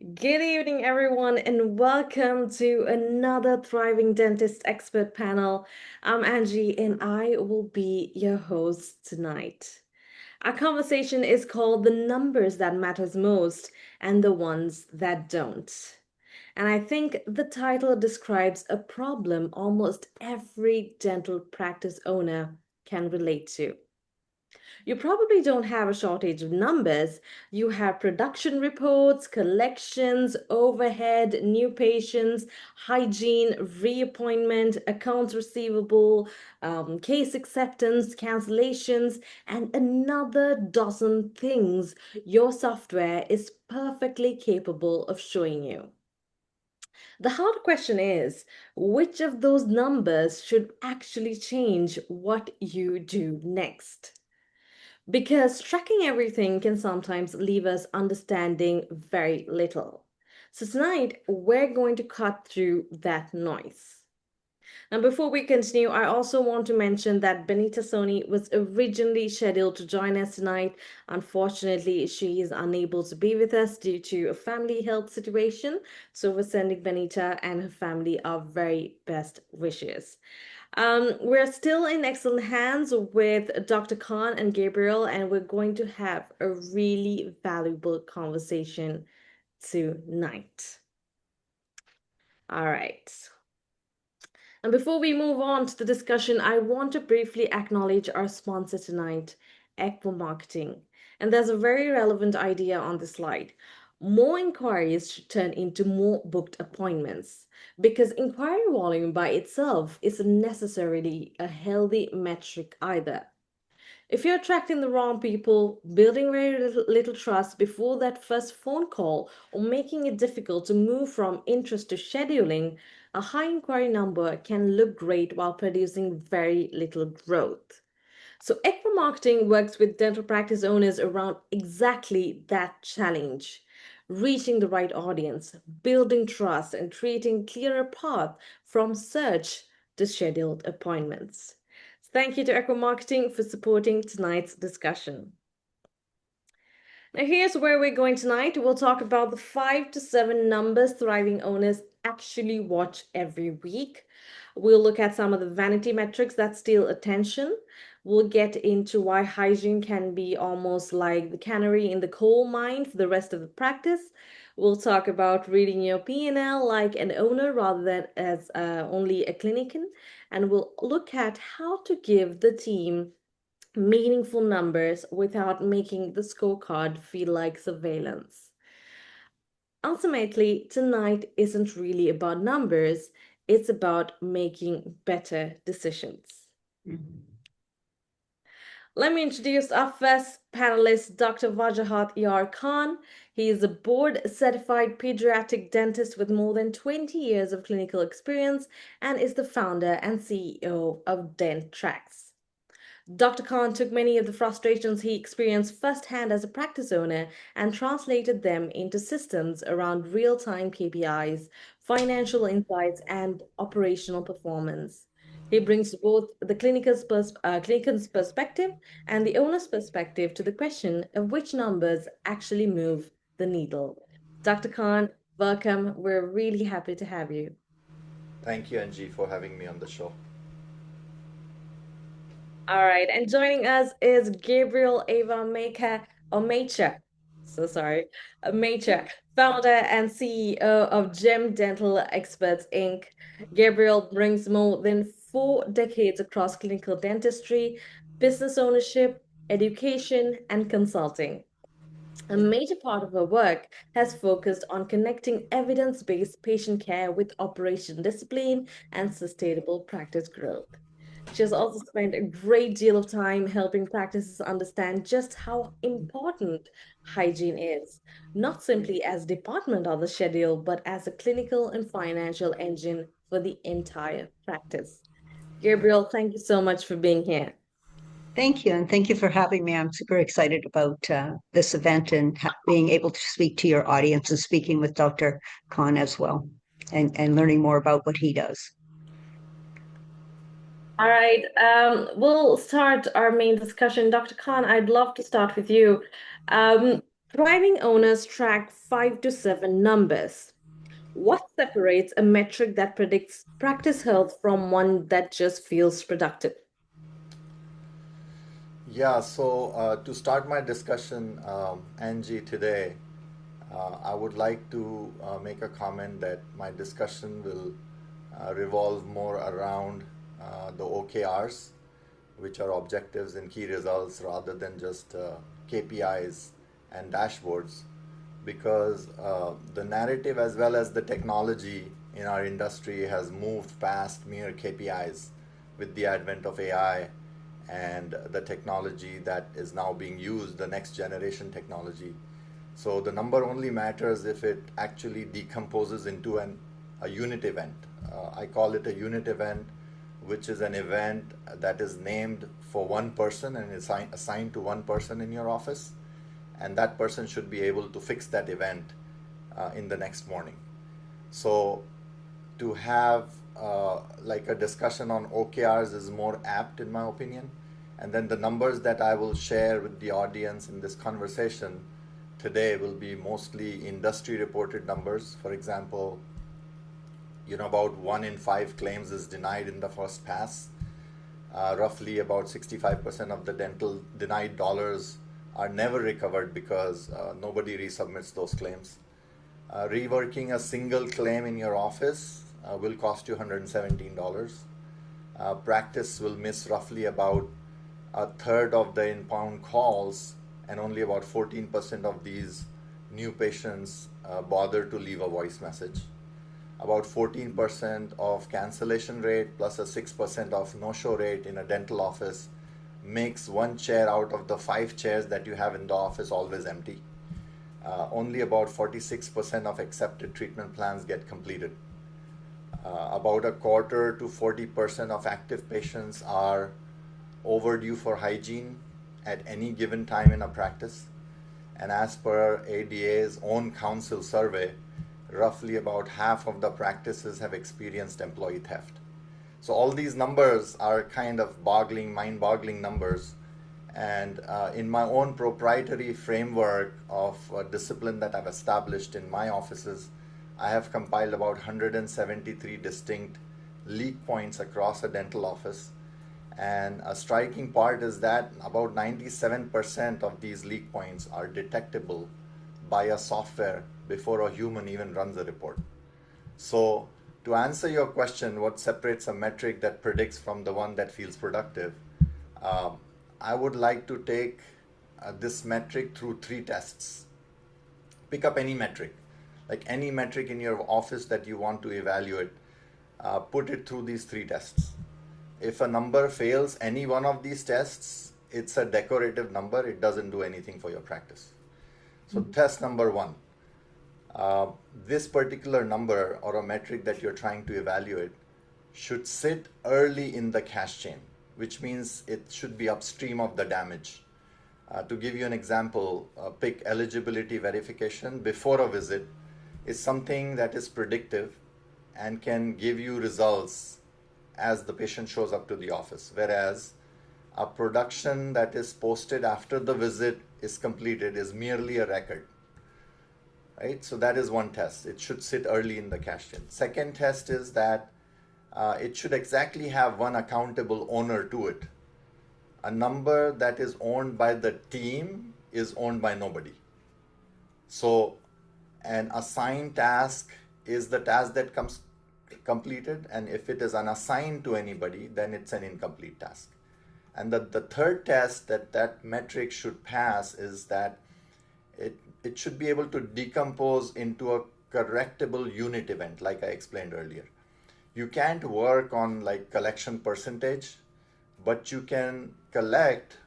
Good evening, everyone, and welcome to another Thriving Dentist Expert panel. I'm Angie, and I will be your host tonight. Our conversation is called The Numbers That Matters Most and the Ones That Don't. And I think the title describes a problem almost every dental practice owner can relate to. You probably don't have a shortage of numbers. You have production reports, collections, overhead, new patients, hygiene, reappointment, accounts receivable, case acceptance, cancellations, and another dozen things your software is perfectly capable of showing you. The hard question is, which of those numbers should actually change what you do next? Because tracking everything can sometimes leave us understanding very little. So, tonight we're going to cut through that noise. Now, before we continue, I also want to mention that Benita Soni was originally scheduled to join us tonight. Unfortunately, she is unable to be with us due to a family health situation. So, we're sending Benita and her family our very best wishes. We're still in excellent hands with Dr. Khan and Gabriel, and we're going to have a really valuable conversation tonight. All right. And before we move on to the discussion, I want to briefly acknowledge our sponsor tonight, Equa Marketing. And there's a very relevant idea on the slide. More inquiries should turn into more booked appointments because inquiry volume by itself isn't necessarily a healthy metric either. If you're attracting the wrong people, building very little trust before that first phone call, or making it difficult to move from interest to scheduling, a high inquiry number can look great while producing very little growth. So, Equa Marketing works with dental practice owners around exactly that challenge. Reaching the right audience, building trust, and creating clearer path from search to scheduled appointments. Thank you to Equa Marketing for supporting tonight's discussion. Now, here's where we're going tonight. We'll talk about the 5 to 7 numbers thriving owners actually watch every week. We'll look at some of the vanity metrics that steal attention. We'll get into why hygiene can be almost like the canary in the coal mine for the rest of the practice. We'll talk about reading your P&L like an owner rather than as only a clinician. And we'll look at how to give the team meaningful numbers without making the scorecard feel like surveillance. Ultimately, tonight isn't really about numbers, it's about making better decisions. Let me introduce our first panelist, Dr. Vajahat Yar Khan. He is a board certified pediatric dentist with more than 20 years of clinical experience and is the founder and CEO of DentTrax. Dr. Khan took many of the frustrations he experienced firsthand as a practice owner and translated them into systems around real time KPIs, financial insights, and operational performance. He brings both the clinician's perspective and the owner's perspective to the question of which numbers actually move the needle. Dr. Khan, welcome. We're really happy to have you. Thank you, Angie, for having me on the show. All right, and joining us is Gabriel Ava Maker or Macher. So sorry, Macher, founder and CEO of Gem Dental Experts Inc. Gabriel brings more than 4 decades across clinical dentistry, business ownership, education, and consulting. A major part of her work has focused on connecting evidence-based patient care with operation discipline and sustainable practice growth. She has also spent a great deal of time helping practices understand just how important hygiene is, not simply as a department on the schedule, but as a clinical and financial engine for the entire practice. Gabriel, thank you so much for being here. Thank you, and thank you for having me. I'm super excited about this event and being able to speak to your audience and speaking with Dr. Khan as well, and learning more about what he does. All right, we'll start our main discussion. Dr. Khan, I'd love to start with you. Um, Thriving owners track 5 to 7 numbers. What separates a metric that predicts practice health from one that just feels productive? Yeah, so to start my discussion, Angie, today, I would like to make a comment that my discussion will revolve more around the OKRs, which are objectives and key results, rather than just KPIs and dashboards, because the narrative as well as the technology in our industry has moved past mere KPIs with the advent of AI and the technology that is now being used, the next generation technology. So the number only matters if it actually decomposes into a unit event. I call it a unit event, which is an event that is named for one person and is assigned to one person in your office, and that person should be able to fix that event in the next morning. So to have like a discussion on OKRs is more apt in my opinion. And then the numbers that I will share with the audience in this conversation today will be mostly industry reported numbers. For example, about 1 in 5 claims is denied in the first pass. Roughly about 65% of the dental denied dollars are never recovered because nobody resubmits those claims. Reworking a single claim in your office will cost you $117. Practice will miss roughly about a third of the inbound calls, and only about 14% of these new patients bother to leave a voice message. About 14% of cancellation rate plus a 6% of no-show rate in a dental office makes one chair out of the 5 chairs that you have in the office always empty. Only about 46% of accepted treatment plans get completed. About a quarter to 40% of active patients are overdue for hygiene at any given time in a practice. And as per ADA's own council survey, roughly about half of the practices have experienced employee theft. So all these numbers are kind of mind-boggling numbers. And in my own proprietary framework of discipline that I've established in my offices, I have compiled about 173 distinct leak points across a dental office. And a striking part is that about 97% of these leak points are detectable by a software before a human even runs a report. So to answer your question, what separates a metric that predicts from the one that feels productive, I would like to take this metric through 3 tests. Pick up any metric, like any metric in your office that you want to evaluate, put it through these 3 tests. If a number fails any one of these tests, it's a decorative number. It doesn't do anything for your practice. So test number 1, this particular number or a metric that you're trying to evaluate should sit early in the cash chain, which means it should be upstream of the damage. To give you an example, pick eligibility verification before a visit is something that is predictive and can give you results as the patient shows up to the office, whereas a production that is posted after the visit is completed is merely a record, right? So that is one test. It should sit early in the cash chain. Second test is that it should exactly have one accountable owner to it. A number that is owned by the team is owned by nobody. So an assigned task is the task that comes completed, and if it is unassigned to anybody, then it's an incomplete task. And the third test that metric should pass is that it should be able to decompose into a correctable unit event, like I explained earlier. You can't work on like collection percentage, but you can collect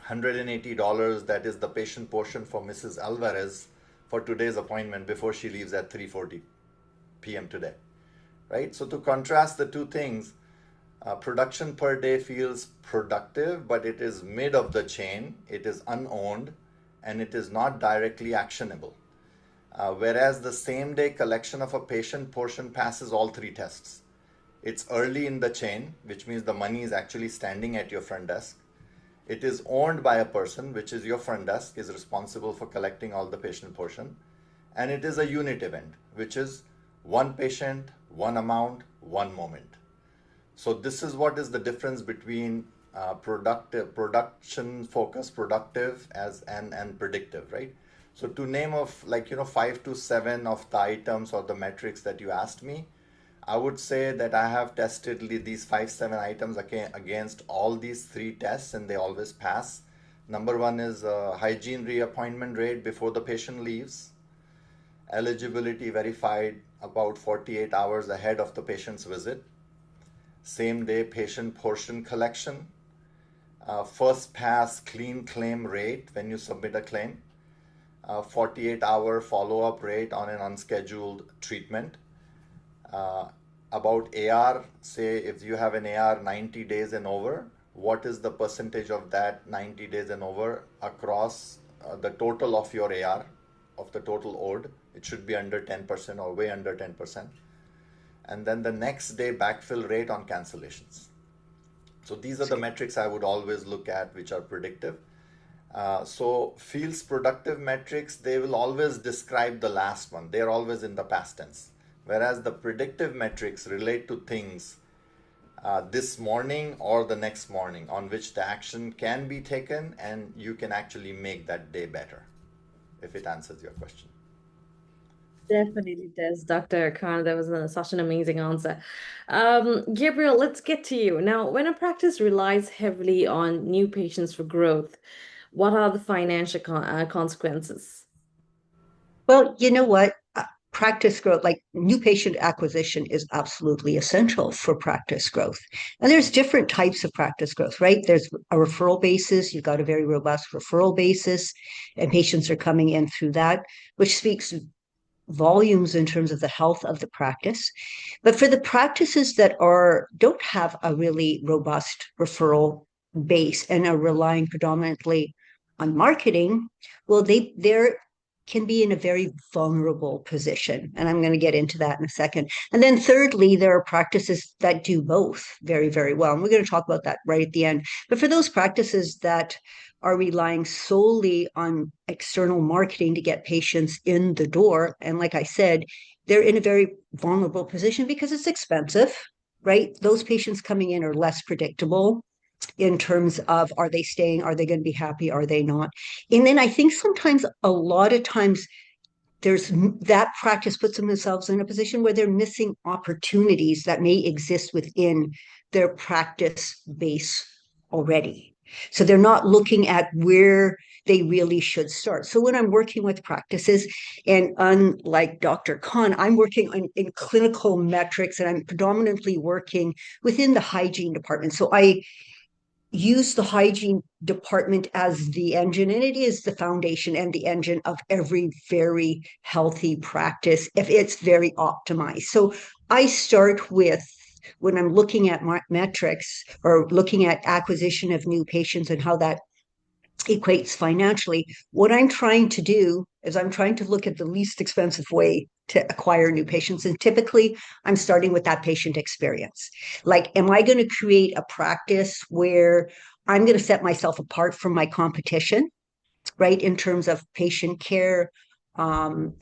$180, that is the patient portion for Mrs. Alvarez for today's appointment before she leaves at 3:40 p.m. today, right? So to contrast the two things, production per day feels productive, but it is mid of the chain, it is unowned, and it is not directly actionable. Whereas the same day collection of a patient portion passes all 3 tests. It's early in the chain, which means the money is actually standing at your front desk. It is owned by a person, which is your front desk, is responsible for collecting all the patient portion. And it is a unit event, which is one patient, one amount, one moment. So this is what is the difference between production focused, productive and predictive, right? So to name of 5 to 7 of the items or the metrics that you asked me, I would say that I have tested these 5, 7 items against all these 3 tests, and they always pass. Number one is hygiene reappointment rate before the patient leaves. Eligibility verified about 48 hours ahead of the patient's visit. Same day patient portion collection. First pass clean claim rate when you submit a claim. 48-hour follow-up rate on an unscheduled treatment. About AR, say if you have an AR 90 days and over, what is the percentage of that 90 days and over across the total of your AR, of the total owed? It should be under 10% or way under 10%. And then the next day backfill rate on cancellations. So these are the metrics I would always look at, which are predictive. So Field's productive metrics, they will always describe the last one. They're always in the past tense. Whereas the predictive metrics relate to things this morning or the next morning on which the action can be taken, and you can actually make that day better, if it answers your question. Definitely does, Dr. Khan. That was such an amazing answer. Gabriel, let's get to you. Now, when a practice relies heavily on new patients for growth, what are the financial consequences? Well, you know what? Practice growth, like new patient acquisition, is absolutely essential for practice growth. And there's different types of practice growth, right? There's a referral basis. You've got a very robust referral basis, and patients are coming in through that, which speaks volumes in terms of the health of the practice. But for the practices that don't have a really robust referral base and are relying predominantly on marketing, well, they're can be in a very vulnerable position. And I'm going to get into that in a second. And then thirdly, there are practices that do both very, very well. And we're going to talk about that right at the end. But for those practices that are relying solely on external marketing to get patients in the door, and like I said, they're in a very vulnerable position because it's expensive, right? Those patients coming in are less predictable in terms of, are they staying? Are they going to be happy? Are they not? And then I think sometimes, a lot of times, there's that practice puts themselves in a position where they're missing opportunities that may exist within their practice base already. So they're not looking at where they really should start. So when I'm working with practices, and unlike Dr. Khan, I'm working in clinical metrics, and I'm predominantly working within the hygiene department. So I use the hygiene department as the engine, and it is the foundation and the engine of every very healthy practice if it's very optimized. So I start with, when I'm looking at metrics or looking at acquisition of new patients and how that equates financially, what I'm trying to do is I'm trying to look at the least expensive way to acquire new patients. And typically, I'm starting with that patient experience. Like, am I going to create a practice where I'm going to set myself apart from my competition, right, in terms of patient care,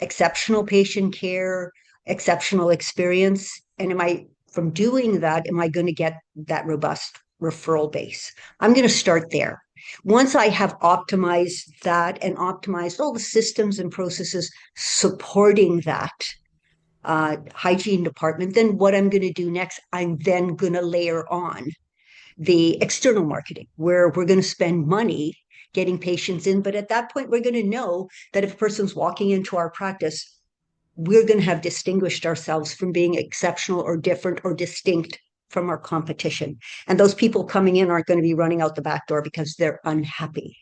exceptional patient care, exceptional experience? And from doing that, am I going to get that robust referral base? I'm going to start there. Once I have optimized that and optimized all the systems and processes supporting that hygiene department, then what I'm going to do next, I'm then going to layer on the external marketing, where we're going to spend money getting patients in. But at that point, we're going to know that if a person's walking into our practice, we're going to have distinguished ourselves from being exceptional or different or distinct from our competition. And those people coming in aren't going to be running out the back door because they're unhappy.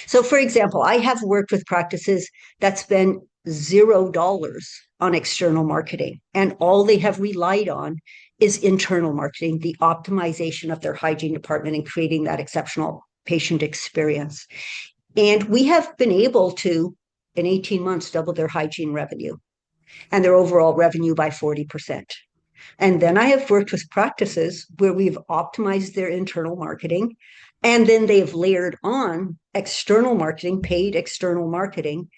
So, for example, I have worked with practices that spend $0 on external marketing, and all they have relied on is internal marketing, the optimization of their hygiene department and creating that exceptional patient experience. And we have been able to, in 18 months, double their hygiene revenue and their overall revenue by 40%. And then I have worked with practices where we've optimized their internal marketing And then they've layered on external marketing, paid external marketing.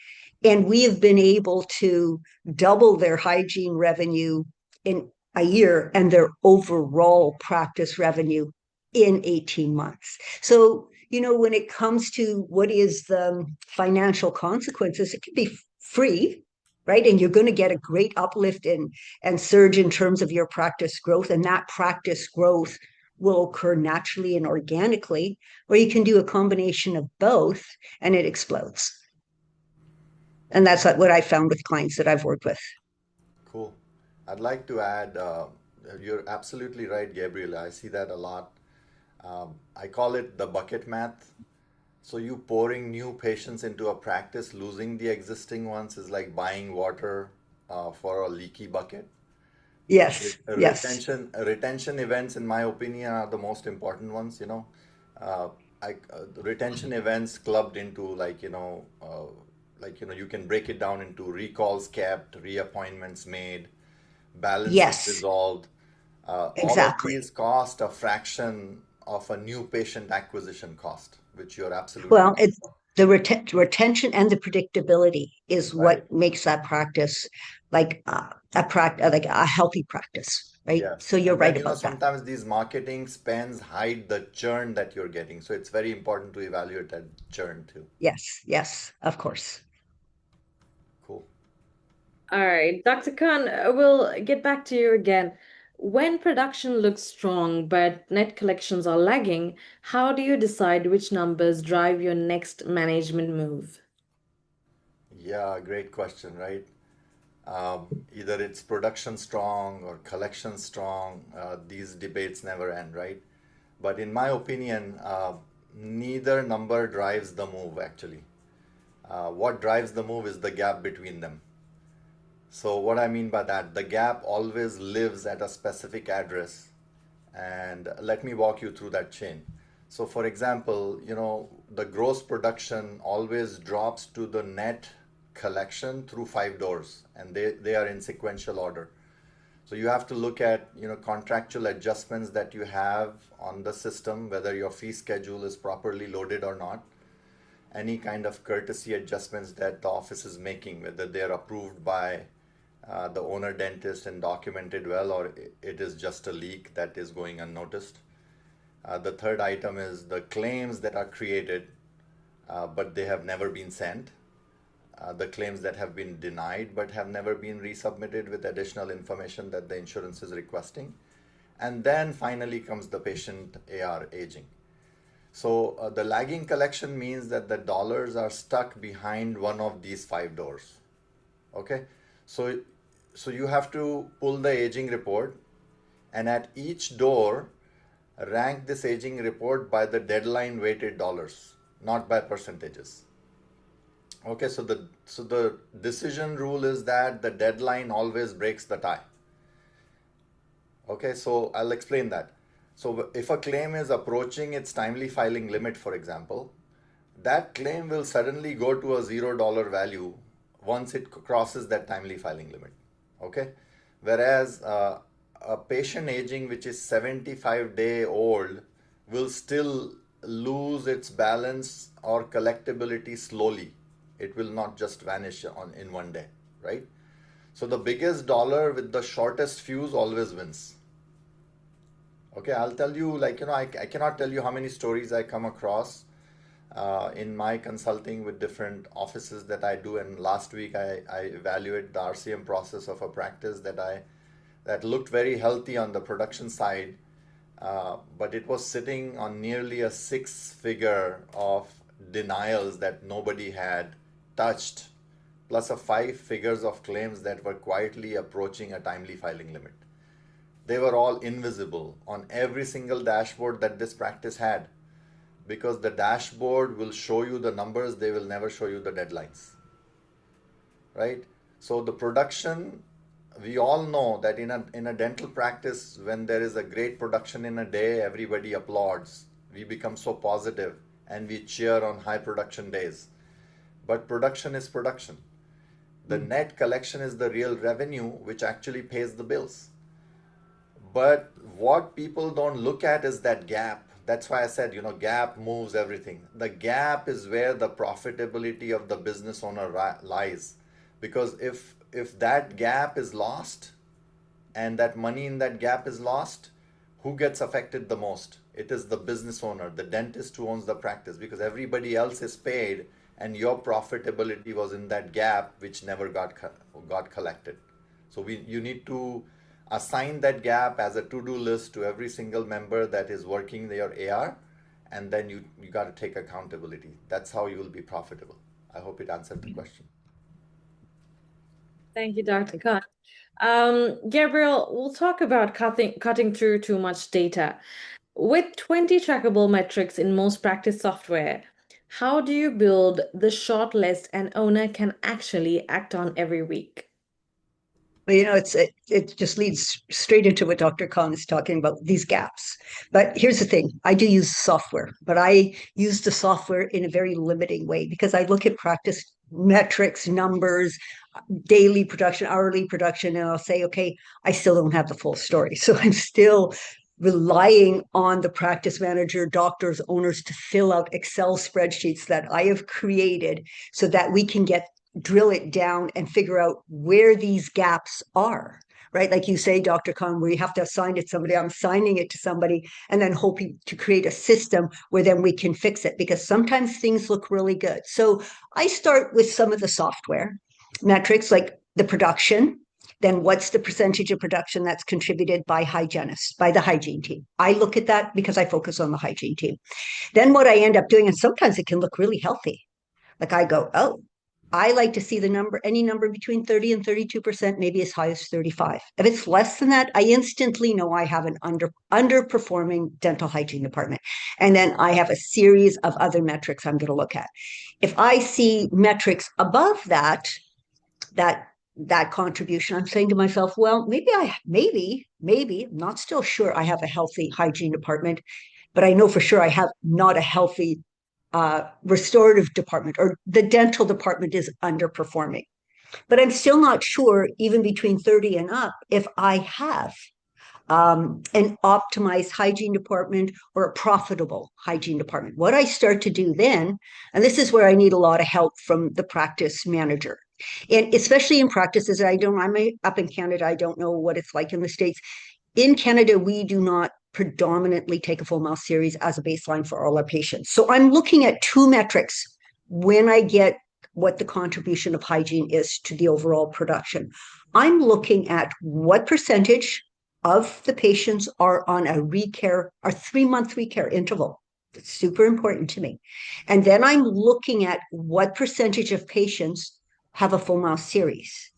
And we have been able to double their hygiene revenue in a year and their overall practice revenue in 18 months. So, when it comes to what is the financial consequences, it can be free, right? And you're going to get a great uplift and surge in terms of your practice growth. And that practice growth will occur naturally and organically, or you can do a combination of both and it explodes. And that's what I found with clients that I've worked with. Cool. I'd like to add, you're absolutely right, Gabriel. I see that a lot. I call it the bucket math. So you pouring new patients into a practice, losing the existing ones is like buying water for a leaky bucket. Yes, yes. Retention events, in my opinion, are the most important ones. Uh, Retention events clubbed into you can break it down into recalls kept, reappointments made, balances Yes, resolved. All of exactly. these cost a fraction of a new patient acquisition cost, which you're absolutely Well, it's the retention and the predictability is right. what makes that practice like a practice, like a healthy practice, right? So Yes. you're And then, right about that. sometimes these marketing spends hide the churn that you're getting. So it's very important to evaluate that churn too. Yes, yes, of course. Cool. All right, Dr. Khan, we'll get back to you again. When production looks strong but net collections are lagging, how do you decide which numbers drive your next management move? Yeah, great question, right? Either it's production strong or collection strong. These debates never end, right? But in my opinion, neither number drives the move actually. What drives the move is the gap between them. So, what I mean by that, the gap always lives at a specific address. And let me walk you through that chain. So, for example, the gross production always drops to the net collection through five doors, and they are in sequential order. So you have to look at, contractual adjustments that you have on the system, whether your fee schedule is properly loaded or not, any kind of courtesy adjustments that the office is making, whether they're approved by the owner dentist and documented well, or it is just a leak that is going unnoticed. The third item is the claims that are created, but they have never been sent. The claims that have been denied but have never been resubmitted with additional information that the insurance is requesting. And then finally comes the patient AR aging. So the lagging collection means that the dollars are stuck behind one of these five doors. Okay, so you have to pull the aging report, and at each door, rank this aging report by the deadline weighted dollars, not by percentages. Okay, so the decision rule is that the deadline always breaks the tie. Okay, so I'll explain that. So if a claim is approaching its timely filing limit, for example, that claim will suddenly go to a $0 value once it crosses that timely filing limit. Okay, whereas a patient aging which is 75-day old will still lose its balance or collectability slowly. It will not just vanish in one day, right? So the biggest dollar with the shortest fuse always wins. Okay, I'll tell you, I cannot tell you how many stories I come across in my consulting with different offices that I do. And last week I evaluated the RCM process of a practice that looked very healthy on the production side, but it was sitting on nearly a six-figure of denials that nobody had touched, plus a five figures of claims that were quietly approaching a timely filing limit. They were all invisible on every single dashboard that this practice had, because the dashboard will show you the numbers, they will never show you the deadlines, right? So the production, we all know that in a dental practice, when there is a great production in a day, everybody applauds. We become so positive and we cheer on high production days. But production is production. The net collection is the real revenue which actually pays the bills. But what people don't look at is that gap, That's why I said, gap moves everything. The gap is where the profitability of the business owner lies. Because if that gap is lost and that money in that gap is lost, who gets affected the most? It is the business owner, the dentist who owns the practice, because everybody else is paid and your profitability was in that gap which never got collected. So you need to assign that gap as a to-do list to every single member that is working their AR, and then you got to take accountability. That's how you will be profitable. I hope it answered the question. Thank you, Dr. Khan. Gabriel, we'll talk about cutting through too much data. With 20 trackable metrics in most practice software, how do you build the short list an owner can actually act on every week? Well, it just leads straight into what Dr. Khan is talking about, these gaps. But here's the thing. I do use software, but I use the software in a very limiting way because I look at practice metrics, numbers, daily production, hourly production, and I'll say, okay, I still don't have the full story. So I'm still relying on the practice manager, doctors, owners to fill out Excel spreadsheets that I have created so that we can drill it down and figure out where these gaps are, right? Like you say, Dr. Khan, where you have to assign it to somebody, I'm assigning it to somebody and then hoping to create a system where then we can fix it, because sometimes things look really good. So I start with some of the software metrics, like the production. Then what's the percentage of production that's contributed by hygienists, by the hygiene team? I look at that because I focus on the hygiene team. Then what I end up doing, and sometimes it can look really healthy. Like I go, oh, I like to see any number between 30 and 32%, maybe as high as 35. If it's less than that, I instantly know I have an underperforming dental hygiene department. And then I have a series of other metrics I'm going to look at. If I see metrics above that contribution, I'm saying to myself, well, maybe, I'm not still sure I have a healthy hygiene department, but I know for sure I have not a healthy restorative department, or the dental department is underperforming. But I'm still not sure, even between 30 and up, if I have an optimized hygiene department or a profitable hygiene department. What I start to do then, and this is where I need a lot of help from the practice manager, and especially in practices, I'm up in Canada, I don't know what it's like in the States. In Canada, we do not predominantly take a full mouth series as a baseline for all our patients. So I'm looking at two metrics when I get what the contribution of hygiene is to the overall production. I'm looking at what percentage of the patients are on a 3-month recare interval. That's super important to me. And then I'm looking at what percentage of patients have a full mouth series.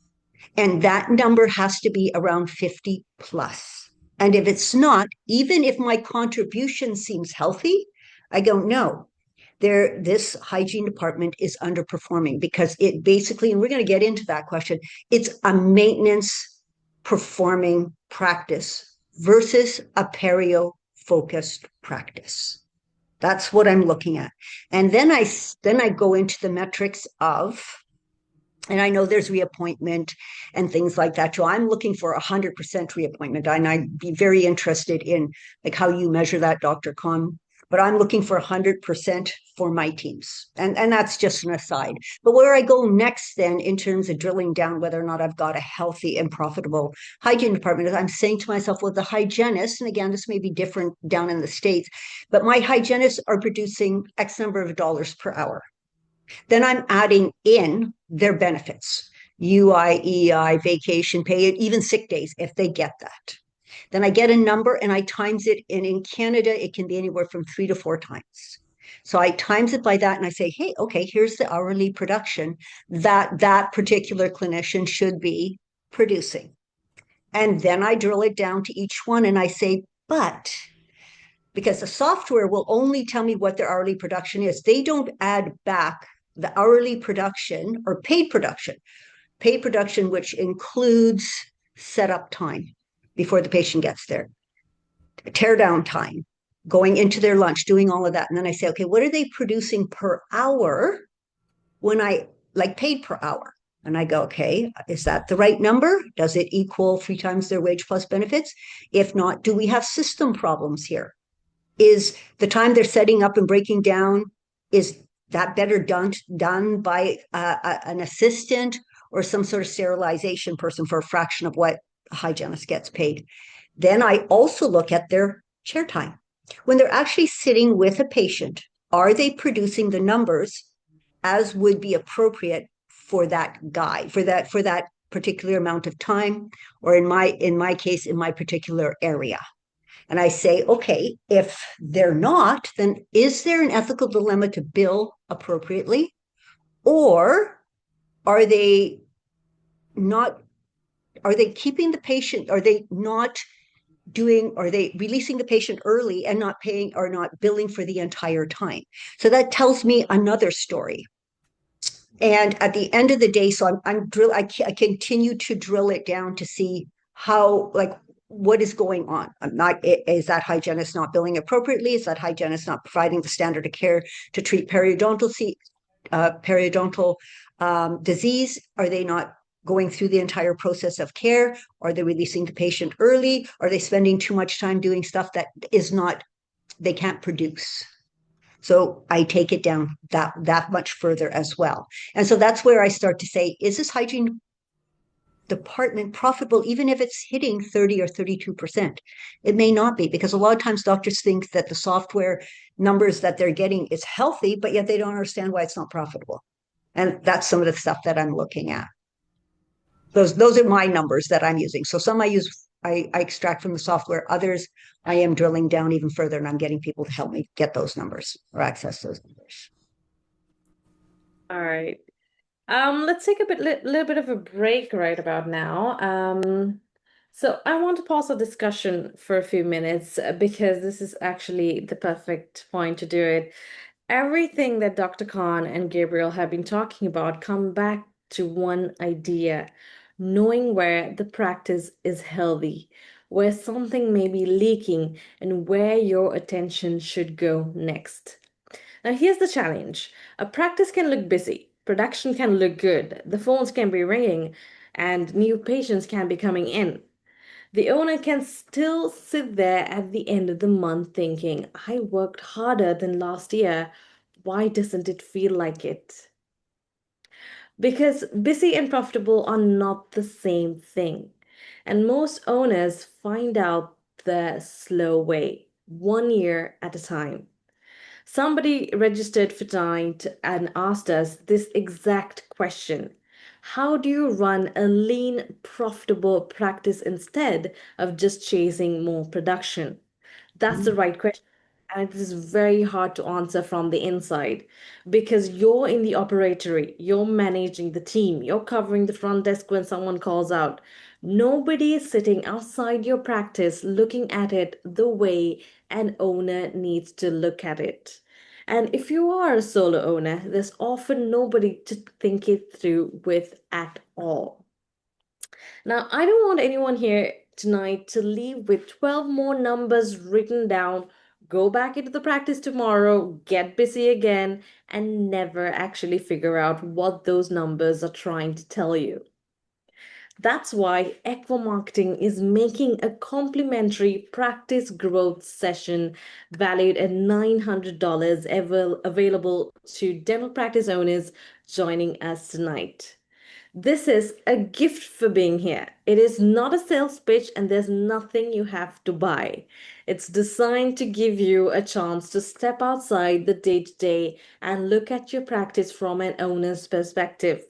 And that number has to be around 50 plus. And if it's not, even if my contribution seems healthy, I go, no, this hygiene department is underperforming, because it basically, and we're going to get into that question, it's a maintenance performing practice versus a perio focused practice. That's what I'm looking at. And then I go into the metrics of, and I know there's reappointment and things like that. So I'm looking for 100% reappointment. And I'd be very interested in like how you measure that, Dr. Khan. But I'm looking for 100% for my teams. And that's just an aside. But where I go next then, in terms of drilling down whether or not I've got a healthy and profitable hygiene department, is I'm saying to myself, well, the hygienists, and again, this may be different down in the States, but my hygienists are producing X number of dollars per hour. Then I'm adding in their benefits, UI, EI, vacation pay, even sick days, if they get that. Then I get a number and I times it. And in Canada, it can be anywhere from 3 to 4 times. So I times it by that and I say, hey, okay, here's the hourly production that particular clinician should be producing. And then I drill it down to each one and I say, but because the software will only tell me what their hourly production is, they don't add back the hourly production or paid production, which includes setup time before the patient gets there, tear down time, going into their lunch, doing all of that. And then I say, okay, what are they producing per hour when I like paid per hour? And I go, okay, is that the right number? Does it equal 3 times their wage plus benefits? If not, do we have system problems here? is the time they're setting up and breaking down, is that better done by an assistant or some sort of sterilization person for a fraction of what a hygienist gets paid? Then I also look at their chair time. When they're actually sitting with a patient, are they producing the numbers as would be appropriate for that guy, for that particular amount of time, or in my case, in my particular area? And I say, okay, if they're not, then is there an ethical dilemma to bill appropriately? Or are they not, are they keeping the patient, are they not doing, are they releasing the patient early and not paying or not billing for the entire time? So that tells me another story. And at the end of the day, so I continue to drill it down to see how, like, what is going on. I'm not, is that hygienist not billing appropriately? Is that hygienist not providing the standard of care to treat periodontal disease? Are they not going through the entire process of care? Are they releasing the patient early? Are they spending too much time doing stuff that is not, they can't produce? So I take it down that much further as well. And so that's where I start to say, is this hygiene department profitable, even if it's hitting 30 or 32%? It may not be, because a lot of times doctors think that the software numbers that they're getting is healthy, but yet they don't understand why it's not profitable. And that's some of the stuff that I'm looking at. Those are my numbers that I'm using. So some I extract from the software. Others I am drilling down even further, and I'm getting people to help me get those numbers or access those numbers. All right. Let's take a little bit of a break right about now. So I want to pause the discussion for a few minutes because this is actually the perfect point to do it. Everything that Dr. Khan and Gabriel have been talking about come back to one idea, knowing where the practice is healthy, where something may be leaking, and where your attention should go next. Now, here's the challenge. A practice can look busy, production can look good, the phones can be ringing, and new patients can be coming in. The owner can still sit there at the end of the month thinking, I worked harder than last year. Why doesn't it feel like it? Because busy and profitable are not the same thing. And most owners find out the slow way, 1 year at a time. Somebody registered for tonight and asked us this exact question. How do you run a lean, profitable practice instead of just chasing more production? That's the right question. And it is very hard to answer from the inside because you're in the operatory, you're managing the team, you're covering the front desk when someone calls out. Nobody is sitting outside your practice looking at it the way an owner needs to look at it. And if you are a solo owner, there's often nobody to think it through with at all. Now, I don't want anyone here tonight to leave with 12 more numbers written down, go back into the practice tomorrow, get busy again, and never actually figure out what those numbers are trying to tell you. That's why Equa Marketing is making a complimentary practice growth session valued at $900 available to dental practice owners joining us tonight. This is a gift for being here. It is not a sales pitch and there's nothing you have to buy. It's designed to give you a chance to step outside the day to day and look at your practice from an owner's perspective.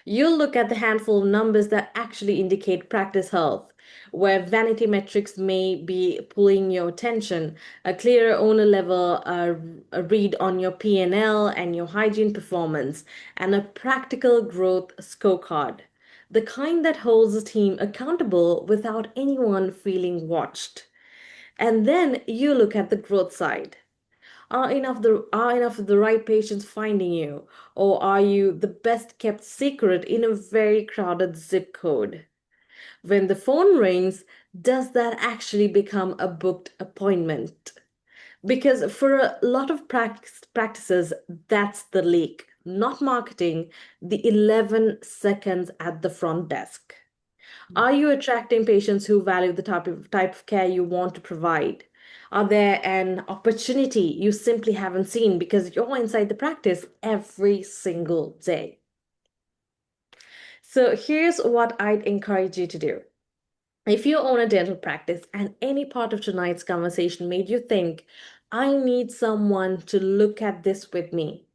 You'll look at the handful of numbers that actually indicate practice health, where vanity metrics may be pulling your attention, a clearer owner level a read on your P&L and your hygiene performance, and a practical growth scorecard. The kind that holds a team accountable without anyone feeling watched. And then you look at the growth side. Are enough of the right patients finding you, or are you the best kept secret in a very crowded zip code? When the phone rings, does that actually become a booked appointment? Because for a lot of practices, that's the leak, not marketing, the 11 seconds at the front desk. Are you attracting patients who value the type of care you want to provide? Are there an opportunity you simply haven't seen because you're inside the practice every single day? So here's what I'd encourage you to do. If you own a dental practice and any part of tonight's conversation made you think, I need someone to look at this with me,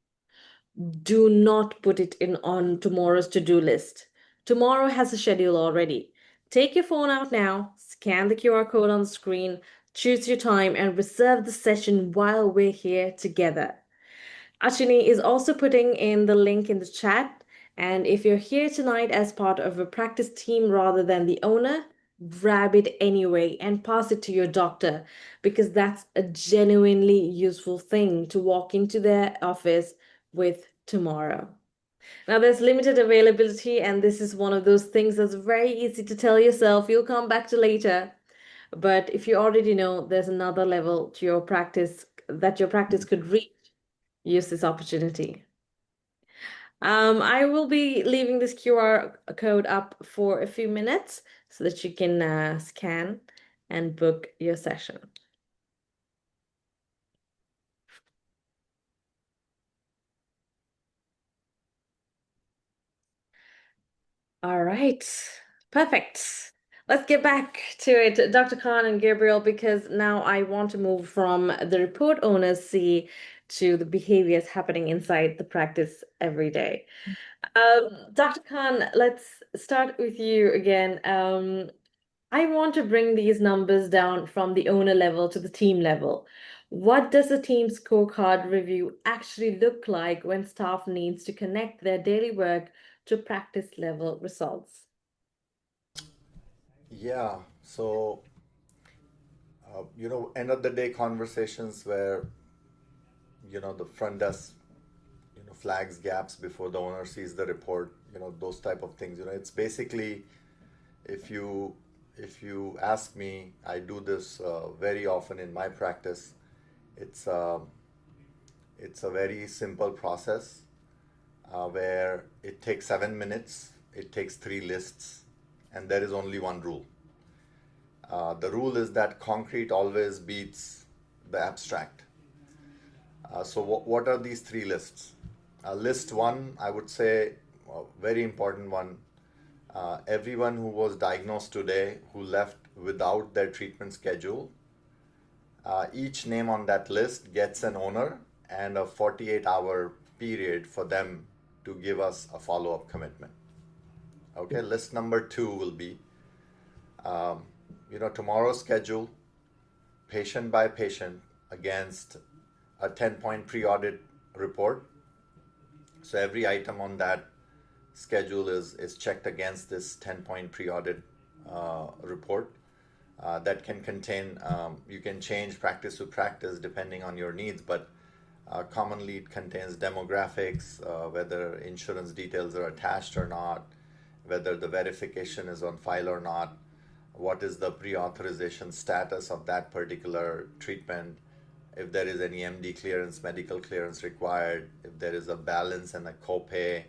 do not put it in on tomorrow's to-do list. Tomorrow has a schedule already. Take your phone out now, scan the QR code on the screen, choose your time, and reserve the session while we're here together. Ashini is also putting in the link in the chat. And if you're here tonight as part of a practice team rather than the owner, grab it anyway and pass it to your doctor because that's a genuinely useful thing to walk into their office with tomorrow. Now, there's limited availability, and this is one of those things that's very easy to tell yourself you'll come back to later. But if you already know there's another level to your practice that your practice could reach, use this opportunity. I will be leaving this QR code up for a few minutes so that you can scan and book your session. All right, perfect. Let's get back to it, Dr. Khan and Gabriel, because now I want to move from the report owners see to the behaviors happening inside the practice every day. Dr. Khan, let's start with you again. I want to bring these numbers down from the owner level to the team level. What does a team scorecard review actually look like when staff needs to connect their daily work to practice level results? Yeah, so end of the day conversations where the front desk flags gaps before the owner sees the report, those type of things. It's basically, if you ask me, I do this very often in my practice. It's it's a very simple process where it takes 7 minutes, it takes three lists, and there is only one rule. The rule is that concrete always beats the abstract. So what are these three lists? List one, I would say, a very important one. Everyone who was diagnosed today who left without their treatment schedule, each name on that list gets an owner and a 48-hour period for them to give us a follow-up commitment. Okay, list number two will be, tomorrow's schedule, patient by patient, against a 10-point pre-audit report. So every item on that schedule is checked against this 10-point pre-audit report. That can contain, you can change practice to practice depending on your needs, but commonly it contains demographics, whether insurance details are attached or not, whether the verification is on file or not, what is the pre-authorization status of that particular treatment, if there is any MD clearance, medical clearance required, if there is a balance and a copay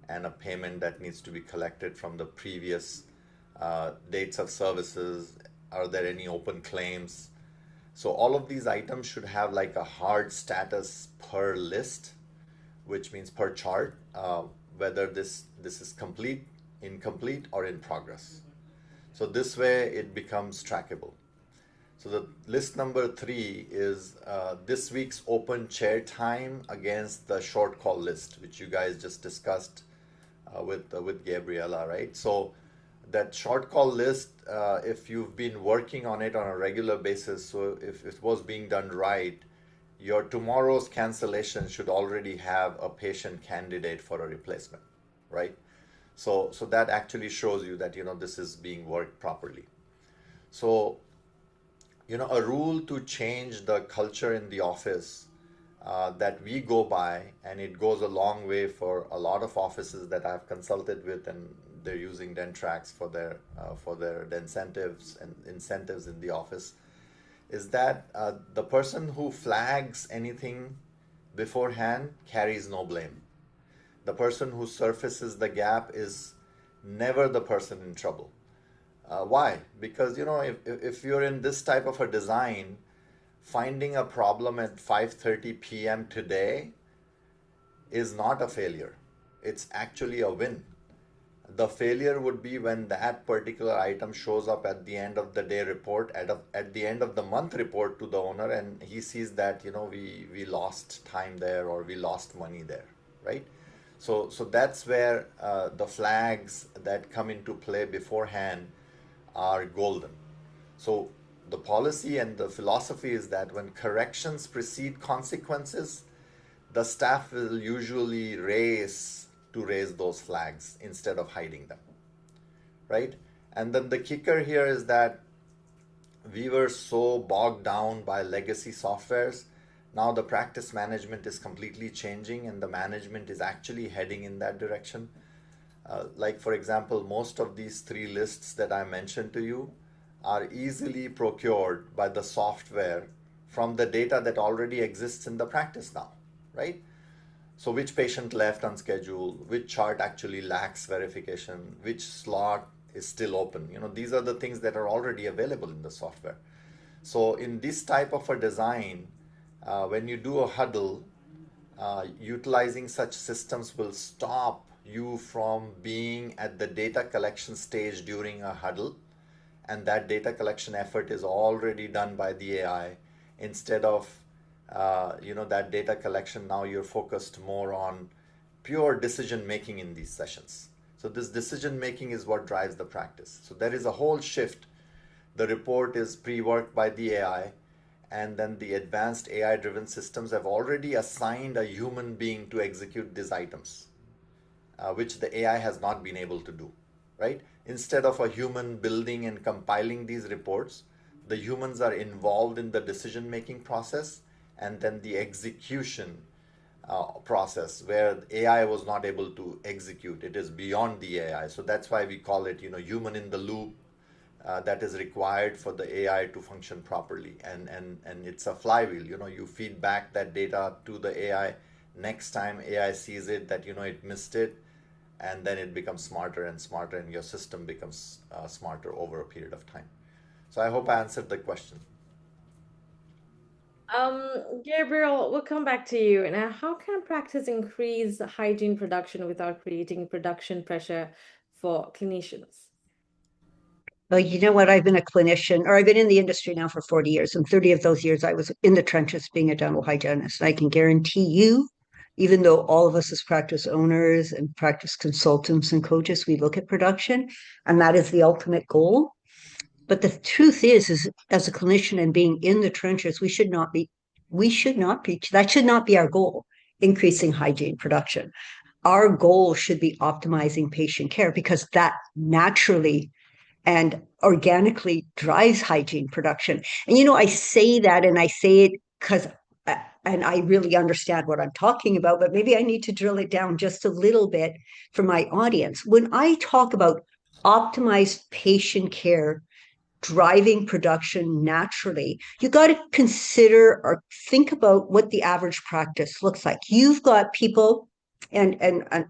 and a payment that needs to be collected from the previous dates of services, are there any open claims. So all of these items should have like a hard status per list, which means per chart, whether this is complete, incomplete, or in progress. So this way it becomes trackable. So the list number three is this week's open chair time against the short call list, which you guys just discussed with Gabriela, right? So that short call list, if you've been working on it on a regular basis, so if it was being done right, your tomorrow's cancellation should already have a patient candidate for a replacement, right? So that actually shows you that this is being worked properly. So a rule to change the culture in the office that we go by, and it goes a long way for a lot of offices that I've consulted with, and they're using Dentrax for their incentives in the office, is that the person who flags anything beforehand carries no blame. The person who surfaces the gap is never the person in trouble. Why? Because if you're in this type of a design, finding a problem at 5:30 p.m. today is not a failure. It's actually a win. The failure would be when that particular item shows up at the end of the day report, at the end of the month report to the owner, and he sees that, we lost time there or we lost money there, right? So that's where the flags that come into play beforehand are golden. So the policy and the philosophy is that when corrections precede consequences, the staff will usually race to raise those flags instead of hiding them, right? And then the kicker here is that we were so bogged down by legacy softwares. Now the practice management is completely changing and the management is actually heading in that direction. Like, for example, most of these three lists that I mentioned to you are easily procured by the software from the data that already exists in the practice now, right? So which patient left unscheduled, which chart actually lacks verification, which slot is still open. These are the things that are already available in the software. So in this type of a design, when you do a huddle, utilizing such systems will stop you from being at the data collection stage during a huddle, and that data collection effort is already done by the AI. Instead of that data collection, now you're focused more on pure decision making in these sessions. So this decision making is what drives the practice. So there is a whole shift. The report is pre-worked by the AI, and then the advanced AI driven systems have already assigned a human being to execute these items, which the AI has not been able to do, right? Instead of a human building and compiling these reports, the humans are involved in the decision making process and then the execution process where AI was not able to execute. It is beyond the AI. So that's why we call it, human in the loop. That is required for the AI to function properly. And it's a flywheel. You feed back that data to the AI. Next time AI sees it that, it missed it, and then it becomes smarter and smarter, and your system becomes smarter over a period of time. So I hope I answered the question. Gabriel, we'll come back to you. Now, how can practice increase hygiene production without creating production pressure for clinicians? Well, you know what? I've been a clinician, or I've been in the industry now for 40 years, and 30 of those years I was in the trenches being a dental hygienist. And I can guarantee you, even though all of us as practice owners and practice consultants and coaches, we look at production, and that is the ultimate goal. But the truth is as a clinician and being in the trenches, that should not be our goal, increasing hygiene production. Our goal should be optimizing patient care because that naturally and organically drives hygiene production. And I say that, and I say it because and I really understand what I'm talking about, but maybe I need to drill it down just a little bit for my audience. When I talk about optimized patient care driving production naturally, you got to consider or think about what the average practice looks like. You've got people, and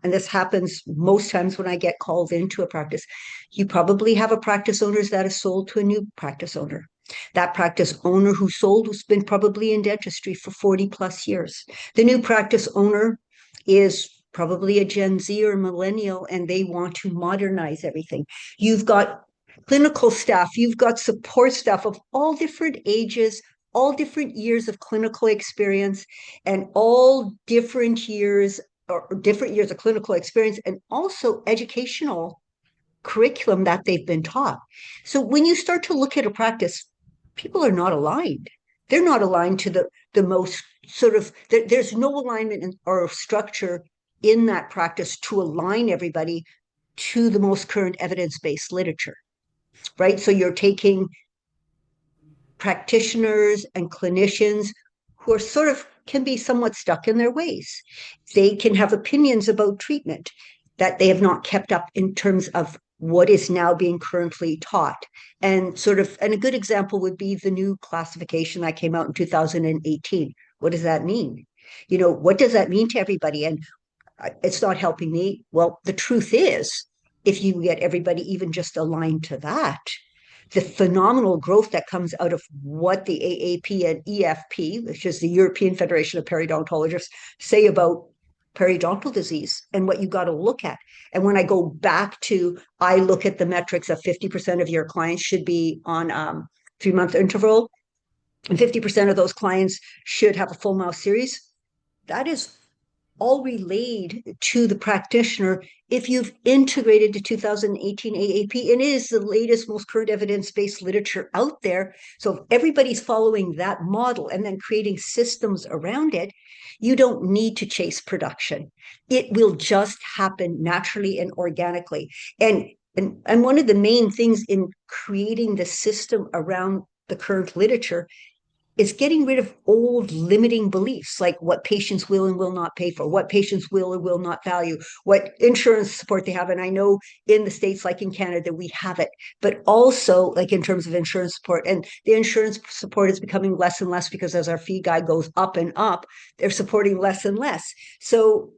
this happens most times when I get called into a practice. You probably have a practice owner that is sold to a new practice owner. That practice owner who sold has been probably in dentistry for 40 plus years. The new practice owner is probably a Gen Z or millennial, and they want to modernize everything. You've got clinical staff, you've got support staff of all different ages, all different years of clinical experience, and all different years of clinical experience, and also educational curriculum that they've been taught. So when you start to look at a practice, people are not aligned. They're not aligned to the most sort of, there's no alignment or structure in that practice to align everybody to the most current evidence-based literature, right? So you're taking practitioners and clinicians who are sort of can be somewhat stuck in their ways. They can have opinions about treatment that they have not kept up in terms of what is now being currently taught. And a good example would be the new classification that came out in 2018. What does that mean? What does that mean to everybody? And it's not helping me. Well, the truth is, if you get everybody even just aligned to that, the phenomenal growth that comes out of what the AAP and EFP, which is the European Federation of Periodontologists, say about periodontal disease and what you got to look at. And when I go back to, I look at the metrics of 50% of your clients should be on 3-month interval, and 50% of those clients should have a full mouth series. That is all relayed to the practitioner if you've integrated the 2018 AAP, and it is the latest, most current evidence-based literature out there. So if everybody's following that model and then creating systems around it, you don't need to chase production. It will just happen naturally and organically. And one of the main things in creating the system around the current literature is getting rid of old limiting beliefs, like what patients will and will not pay for, what patients will or will not value, what insurance support they have. And I know in the States, like in Canada, we have it, but also like in terms of insurance support, and the insurance support is becoming less and less because as our fee guide goes up and up, they're supporting less and less. So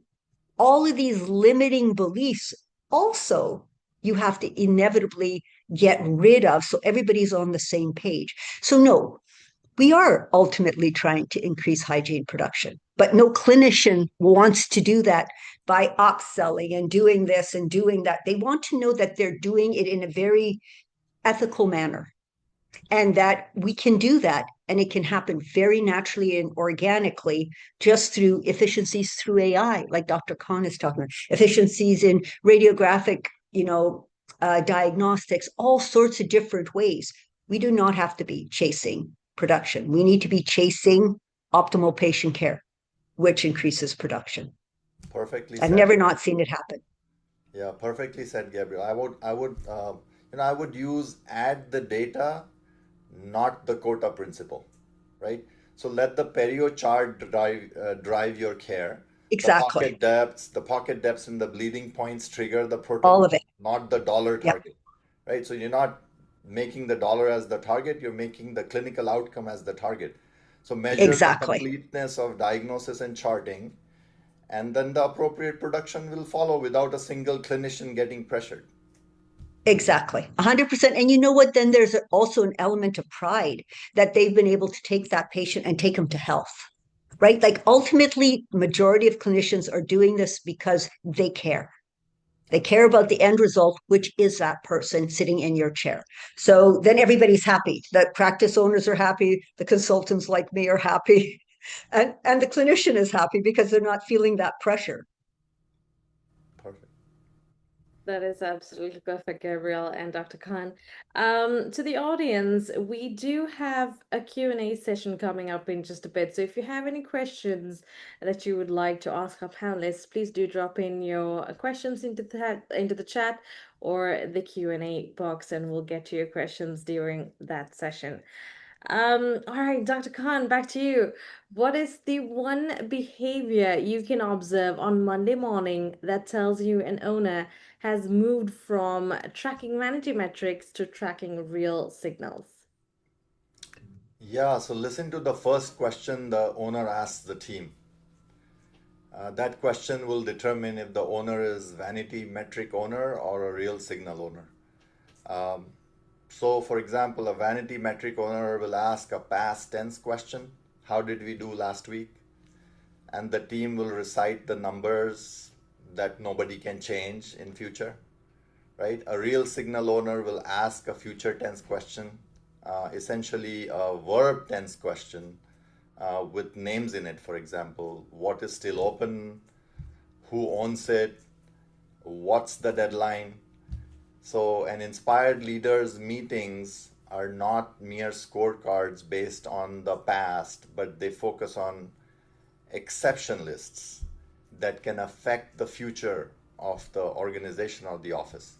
all of these limiting beliefs also you have to inevitably get rid of so everybody's on the same page. So no, we are ultimately trying to increase hygiene production, but no clinician wants to do that by upselling and doing this and doing that. They want to know that they're doing it in a very ethical manner and that we can do that and it can happen very naturally and organically just through efficiencies through AI, like Dr. Khan is talking about, efficiencies in radiographic, diagnostics, all sorts of different ways. We do not have to be chasing production. We need to be chasing optimal patient care, which increases production. Perfectly I've said. never not seen it happen. Yeah, perfectly said, Gabriel. I would use add the data, not the quota principle, right? So let the perio chart drive your care. Exactly. The pocket depths and the bleeding points trigger the All of it. protocol, not the dollar Yep. target, right? So you're not making the dollar as the target, you're making the clinical outcome as the target. So measure the Exactly. completeness of diagnosis and charting, and then the appropriate production will follow without a single clinician getting pressured. Exactly. 100%. And you know what? Then there's also an element of pride that they've been able to take that patient and take them to health, right? Like ultimately, majority of clinicians are doing this because they care. They care about the end result, which is that person sitting in your chair. So then everybody's happy. The practice owners are happy. The consultants like me are happy. And the clinician is happy because they're not feeling that pressure. Perfect. That is absolutely perfect, Gabriel and Dr. Khan. To the audience, we do have a Q&A session coming up in just a bit. So if you have any questions that you would like to ask our panelists, please do drop in your questions into the chat or the Q&A box, and we'll get to your questions during that session. All right, Dr. Khan, back to you. What is the one behavior you can observe on Monday morning that tells you an owner has moved from tracking vanity metrics to tracking real signals? Yeah, so listen to the first question the owner asks the team. That question will determine if the owner is vanity metric owner or a real signal owner. So, for example, a vanity metric owner will ask a past tense question: how did we do last week? And the team will recite the numbers that nobody can change in future, right? A real signal owner will ask a future tense question, essentially a verb tense question with names in it. For example, what is still open, who owns it, what's the deadline. So, an inspired leaders meetings are not mere scorecards based on the past, but they focus on exception lists that can affect the future of the organization or the office.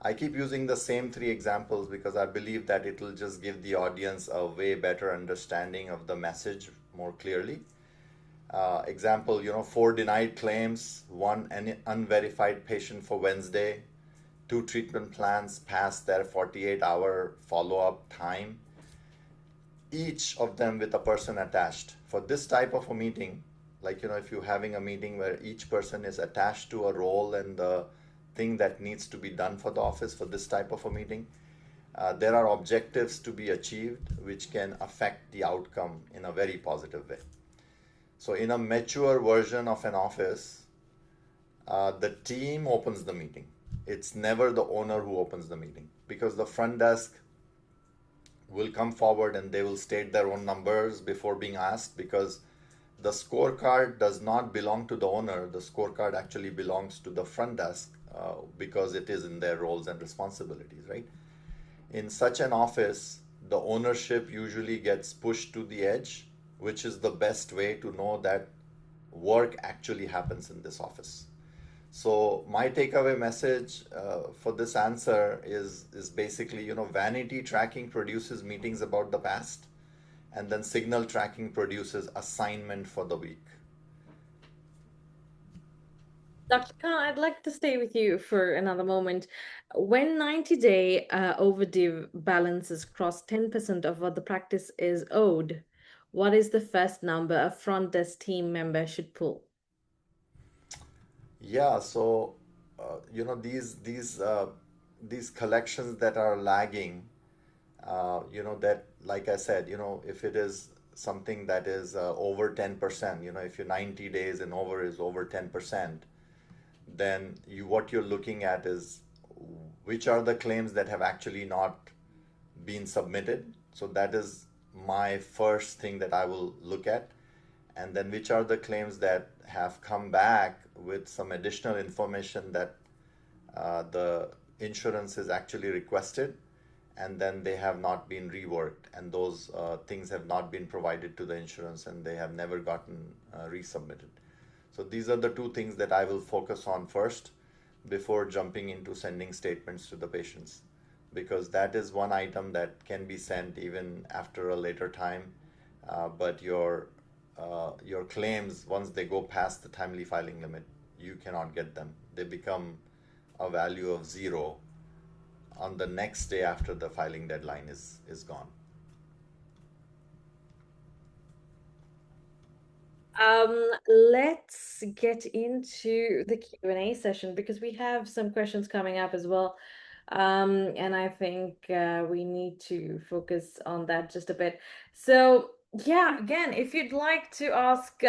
I keep using the same three examples because I believe that it will just give the audience a way better understanding of the message more clearly. Example, 4 denied claims, 1 unverified patient for Wednesday, 2 treatment plans past their 48-hour follow-up time, each of them with a person attached. For this type of a meeting, like, if you're having a meeting where each person is attached to a role and the thing that needs to be done for the office for this type of a meeting, there are objectives to be achieved which can affect the outcome in a very positive way. So, in a mature version of an office, the team opens the meeting. It's never the owner who opens the meeting, because the front desk will come forward and they will state their own numbers before being asked, because the scorecard does not belong to the owner. The scorecard actually belongs to the front desk, because it is in their roles and responsibilities, right? In such an office, the ownership usually gets pushed to the edge, which is the best way to know that work actually happens in this office. So my takeaway message for this answer is basically, vanity tracking produces meetings about the past, and then signal tracking produces assignment for the week. Dr. Khan, I'd like to stay with you for another moment. When 90-day overdue balances cross 10% of what the practice is owed, what is the first number a front desk team member should pull? Yeah, so these collections that are lagging, that, like I said, if it is something that is over 10%, if your 90 days and over is over 10%, then what you're looking at is which are the claims that have actually not been submitted. So that is my first thing that I will look at. And then which are the claims that have come back with some additional information that the insurance is actually requested, and then they have not been reworked, and those things have not been provided to the insurance, and they have never gotten resubmitted. So these are the two things that I will focus on first before jumping into sending statements to the patients, because that is one item that can be sent even after a later time, but your claims, once they go past the timely filing limit, you cannot get them. They become a value of 0 on the next day after the filing deadline is gone. Let's get into the Q&A session because we have some questions coming up as well. And I think we need to focus on that just a bit. So, yeah, again, if you'd like to ask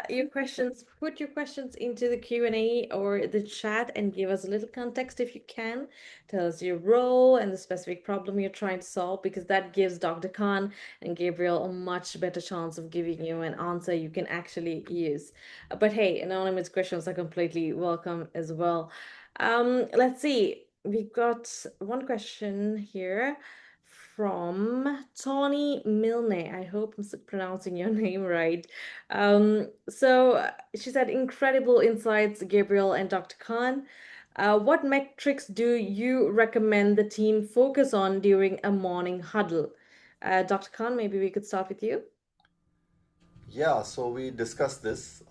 your questions, put your questions into the Q&A or the chat and give us a little context if you can. Tell us your role and the specific problem you're trying to solve, because that gives Dr. Khan and Gabriel a much better chance of giving you an answer you can actually use. But hey, anonymous questions are completely welcome as well. Let's see. We've got one question here from Tawny Milne. I hope I'm pronouncing your name right. So she said, incredible insights, Gabriel and Dr. Khan. What metrics do you recommend the team focus on during a morning huddle? Dr. Khan, maybe we could start with you. Yeah, so we discussed this.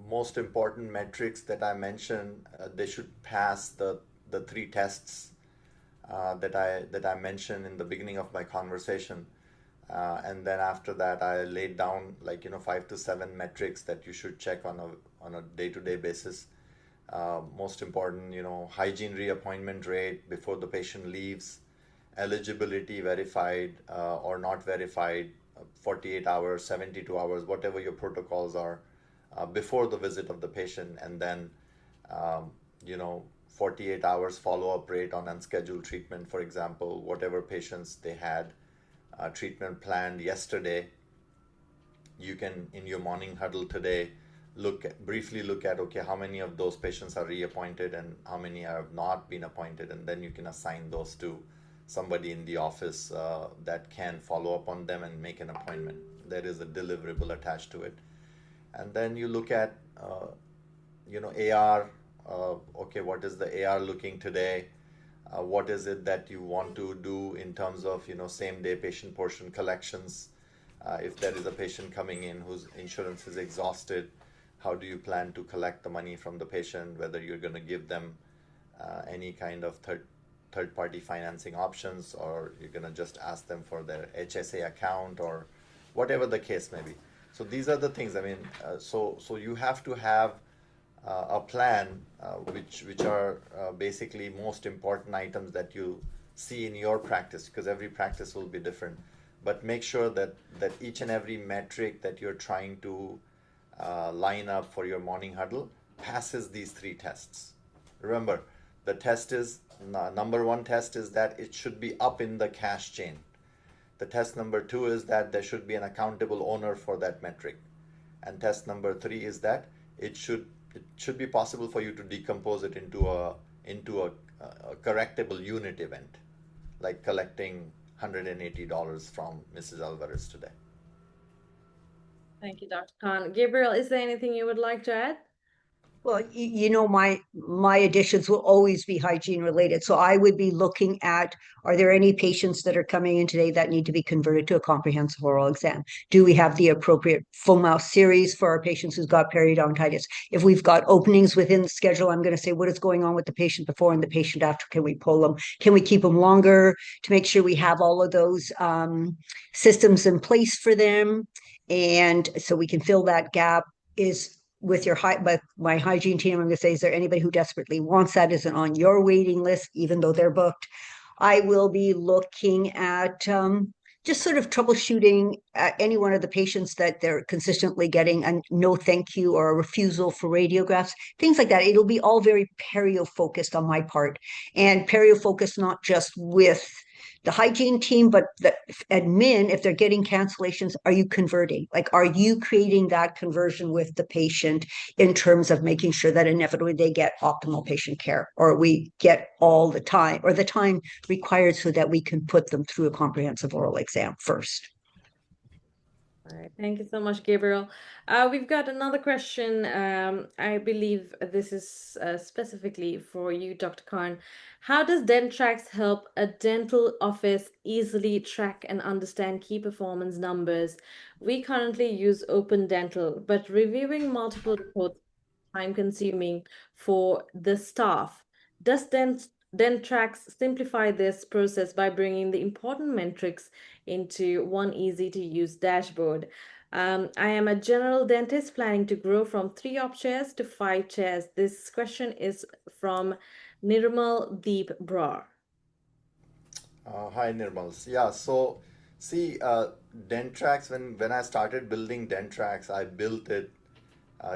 Most important metrics that I mentioned, they should pass the three tests that I mentioned in the beginning of my conversation. And then after that, I laid down 5 to 7 metrics that you should check on a day-to-day basis. Most important, hygiene reappointment rate before the patient leaves, eligibility verified or not verified, 48 hours, 72 hours, whatever your protocols are, before the visit of the patient, and then um, 48 hours follow-up rate on unscheduled treatment. For example, whatever patients they had treatment planned yesterday, you can, in your morning huddle today, briefly look at, okay, how many of those patients are reappointed and how many have not been appointed, and then you can assign those to somebody in the office that can follow up on them and make an appointment. There is a deliverable attached to it. And then you look at AR. Okay, what is the AR looking today? What is it that you want to do in terms of same day patient portion collections? If there is a patient coming in whose insurance is exhausted, how do you plan to collect the money from the patient? Whether you're going to give them any kind of third party financing options, or you're going to just ask them for their HSA account, or whatever the case may be. So these are the things. I mean, so you have to have a plan, which are basically most important items that you see in your practice, because every practice will be different. But make sure that each and every metric that you're trying to line up for your morning huddle passes these three tests. Remember, the test is number one test is that it should be up in the cash chain. The test number two is that there should be an accountable owner for that metric. And test number three is that it should be possible for you to decompose it into a correctable unit event, like collecting $180 from Mrs. Alvarez today. Thank you, Dr. Khan. Gabriel, is there anything you would like to add? Well, my additions will always be hygiene related. So I would be looking at, are there any patients that are coming in today that need to be converted to a comprehensive oral exam? Do we have the appropriate full mouth series for our patients who's got periodontitis? If we've got openings within the schedule, I'm going to say, what is going on with the patient before and the patient after? Can we pull them? Can we keep them longer to make sure we have all of those systems in place for them? And so we can fill that gap. Is with but my hygiene team, I'm going to say, is there anybody who desperately wants that, isn't on your waiting list, even though they're booked? I will be looking at just sort of troubleshooting any one of the patients that they're consistently getting a no thank you or a refusal for radiographs, things like that. It'll be all very perio focused on my part, and perio focused not just with the hygiene team, but the admin, if they're getting cancellations, are you converting? Like, are you creating that conversion with the patient in terms of making sure that inevitably they get optimal patient care, or we get all the time, or the time required so that we can put them through a comprehensive oral exam first? All right, thank you so much, Gabriel. We've got another question. I believe this is specifically for you, Dr. Khan. How does Dentrax help a dental office easily track and understand key performance numbers? We currently use Open Dental, but reviewing multiple reports is time-consuming for the staff. Does Dentrax simplify this process by bringing the important metrics into one easy to use dashboard? I am a general dentist planning to grow from 3 op chairs to 5 chairs. This question is from Nirmal Deep Brar. Hi, Nirmal. Yeah, so see, Dentrax, when I started building Dentrax, I built it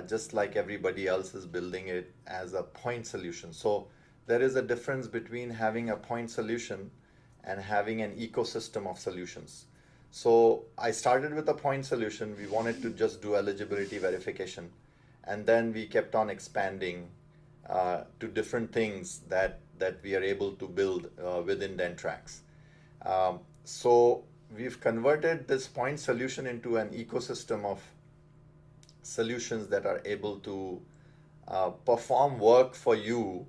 just like everybody else is building it as a point solution. So there is a difference between having a point solution and having an ecosystem of solutions. So I started with a point solution. We wanted to just do eligibility verification. And then we kept on expanding to different things that we are able to build within Dentrax. So we've converted this point solution into an ecosystem of solutions that are able to perform work for you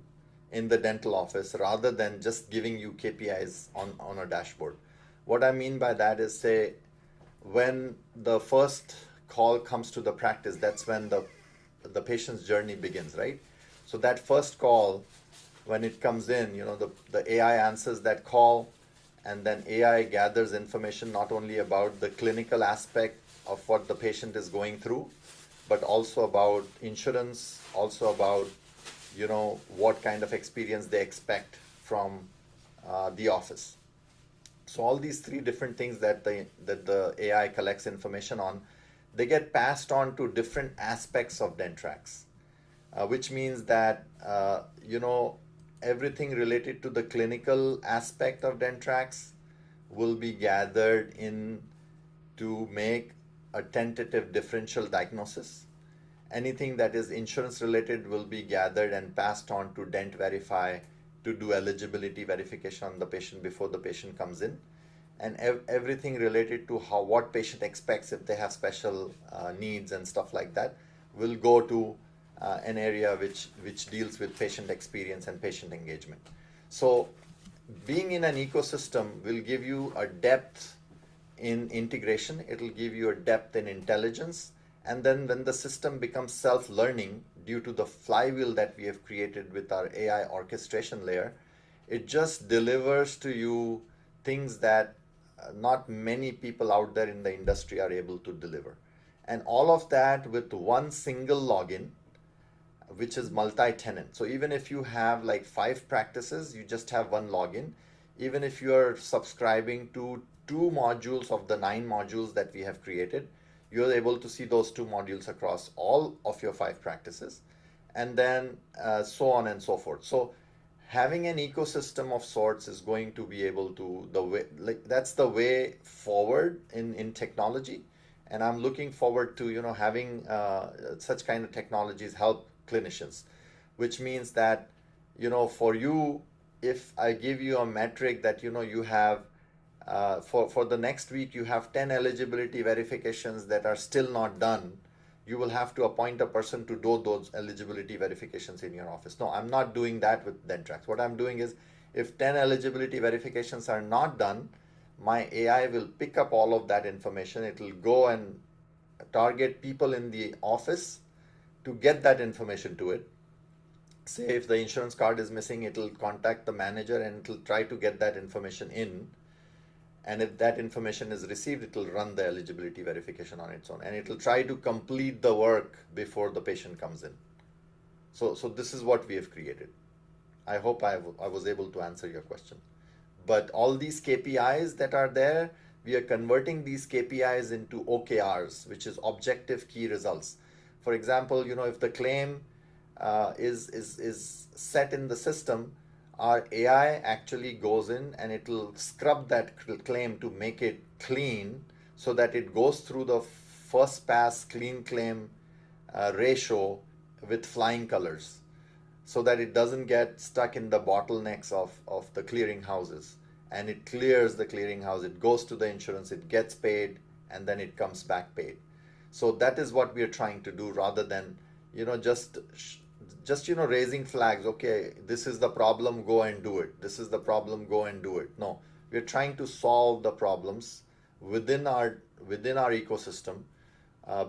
in the dental office rather than just giving you KPIs on a dashboard. What I mean by that is, say, when the first call comes to the practice, that's when the patient's journey begins, right? So that first call, when it comes in, the AI answers that call, and then AI gathers information not only about the clinical aspect of what the patient is going through, but also about insurance, also about what kind of experience they expect from the office. So all these three different things that the AI collects information on, they get passed on to different aspects of Dentrax, which means that everything related to the clinical aspect of Dentrax will be gathered in to make a tentative differential diagnosis. Anything that is insurance related will be gathered and passed on to Dent Verify to do eligibility verification on the patient before the patient comes in. And everything related to what patient expects, if they have special needs and stuff like that, will go to an area which deals with patient experience and patient engagement. So being in an ecosystem will give you a depth in integration, it'll give you a depth in intelligence, and then when the system becomes self-learning due to the flywheel that we have created with our AI orchestration layer, it just delivers to you things that not many people out there in the industry are able to deliver. And all of that with one single login, which is multi-tenant. So even if you have like 5 practices, you just have one login. even if you are subscribing to 2 modules of the 9 modules that we have created, you're able to see those 2 modules across all of your 5 practices, and then so on and so forth. So having an ecosystem of sorts is going to be able to, the way, like, that's the way forward in technology. And I'm looking forward to, having such kind of technologies help clinicians, which means that, for you, if I give you a metric that, you have, for the next week, you have 10 eligibility verifications that are still not done, you will have to appoint a person to do those eligibility verifications in your office. No, I'm not doing that with Dentrax. What I'm doing is, if 10 eligibility verifications are not done, my AI will pick up all of that information. It will go and target people in the office to get that information to it. Say if the insurance card is missing, it will contact the manager and it will try to get that information in. And if that information is received, it will run the eligibility verification on its own, and it will try to complete the work before the patient comes in. So this is what we have created. I hope I was able to answer your question. But all these KPIs that are there, we are converting these KPIs into OKRs, which is objective key results. For example, if the claim is set in the system, our AI actually goes in and it will scrub that claim to make it clean, so that it goes through the first pass clean claim ratio with flying colors, so that it doesn't get stuck in the bottlenecks of the clearing houses. And it clears the clearinghouse, it goes to the insurance, it gets paid, and then it comes back paid. So that is what we are trying to do, rather than just raising flags. Okay, this is the problem, go and do it. This is the problem, go and do it. No, we're trying to solve the problems within our ecosystem,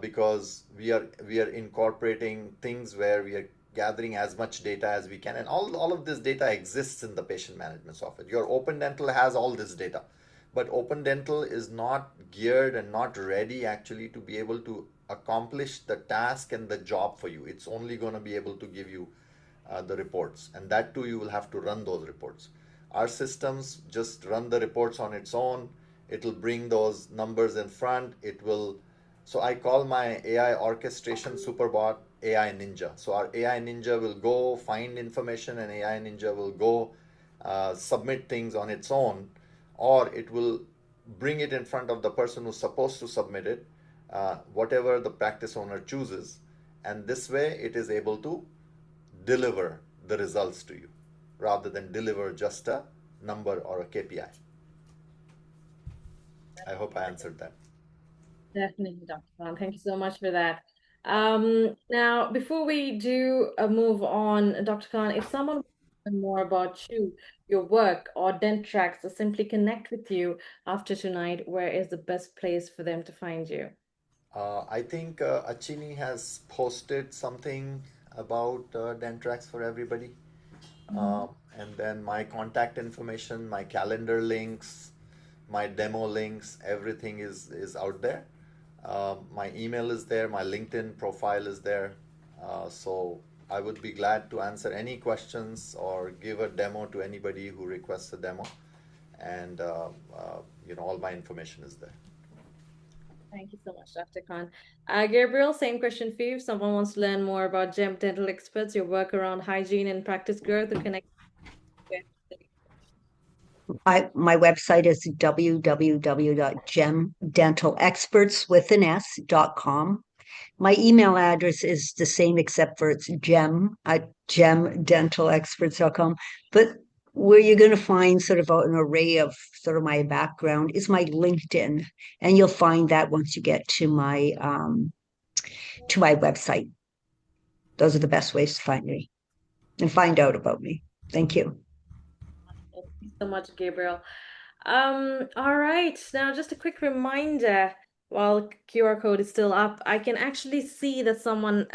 because we are incorporating things where we are gathering as much data as we can, and all of this data exists in the patient management software. Your Open Dental has all this data, but Open Dental is not geared and not ready actually to be able to accomplish the task and the job for you. It's only going to be able to give you the reports, and that too you will have to run those reports. Our systems just run the reports on its own. It will bring those numbers in front. So I call my AI orchestration superbot AI Ninja. So our AI Ninja will go find information, and AI Ninja will go submit things on its own, or it will bring it in front of the person who's supposed to submit it, whatever the practice owner chooses. And this way it is able to deliver the results to you, rather than deliver just a number or a KPI. I hope I answered that. Definitely, Dr. Khan. Thank you so much for that. Now, before we do move on, Dr. Khan, if someone wants to learn more about you, your work, or Dentrax, or simply connect with you after tonight, where is the best place for them to find you? I think Achini has posted something about Dentrax for everybody. And then my contact information, my calendar links, my demo links, everything is out there. My email is there, my LinkedIn profile is there. So I would be glad to answer any questions or give a demo to anybody who requests a demo. And all my information is there. Thank you so much, Dr. Khan. Gabriel, same question for you. If someone wants to learn more about GEM Dental Experts, your work around hygiene and practice growth, or connect with My website is www.gemdentalexperts.com. My email address is the same, except for it's gem@gemdentalexperts.com. But where you're going to find sort of an array of sort of my background is my LinkedIn, and you'll find that once you get to my website. Those are the best ways to find me and find out about me. Thank you. Thank you so much, Gabriel. All right. Now, just a quick reminder, while QR code is still up, I can actually see that someone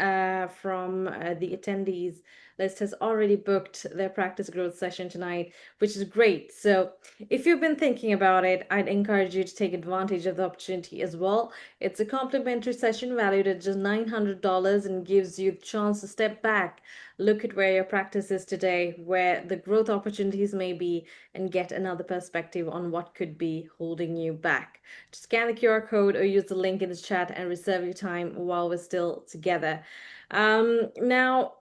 from the attendees list has already booked their practice growth session tonight, which is great. So if you've been thinking about it, I'd encourage you to take advantage of the opportunity as well. It's a complimentary session valued at just $900 and gives you the chance to step back, look at where your practice is today, where the growth opportunities may be, and get another perspective on what could be holding you back. Just scan the QR code or use the link in the chat and reserve your time while we're still together. Now,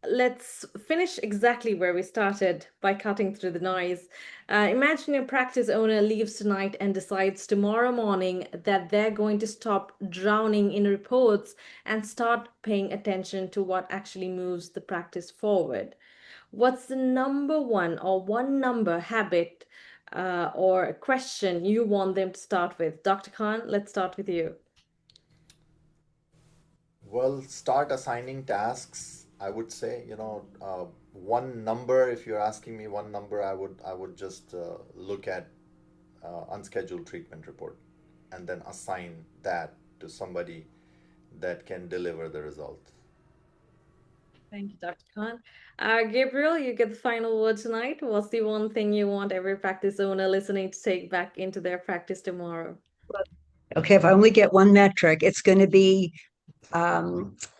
let's finish exactly where we started by cutting through the noise. Imagine your practice owner leaves tonight and decides tomorrow morning that they're going to stop drowning in reports and start paying attention to what actually moves the practice forward. What's the number one or one number habit or question you want them to start with? Dr. Khan, let's start with you. Well, start assigning tasks. I would say, one number. If you're asking me one number, I would just look at unscheduled treatment report, and then assign that to somebody that can deliver the result. Thank you, Dr. Khan. Gabriel, you get the final word tonight. What's the one thing you want every practice owner listening to take back into their practice tomorrow? Okay, if I only get one metric, it's going to be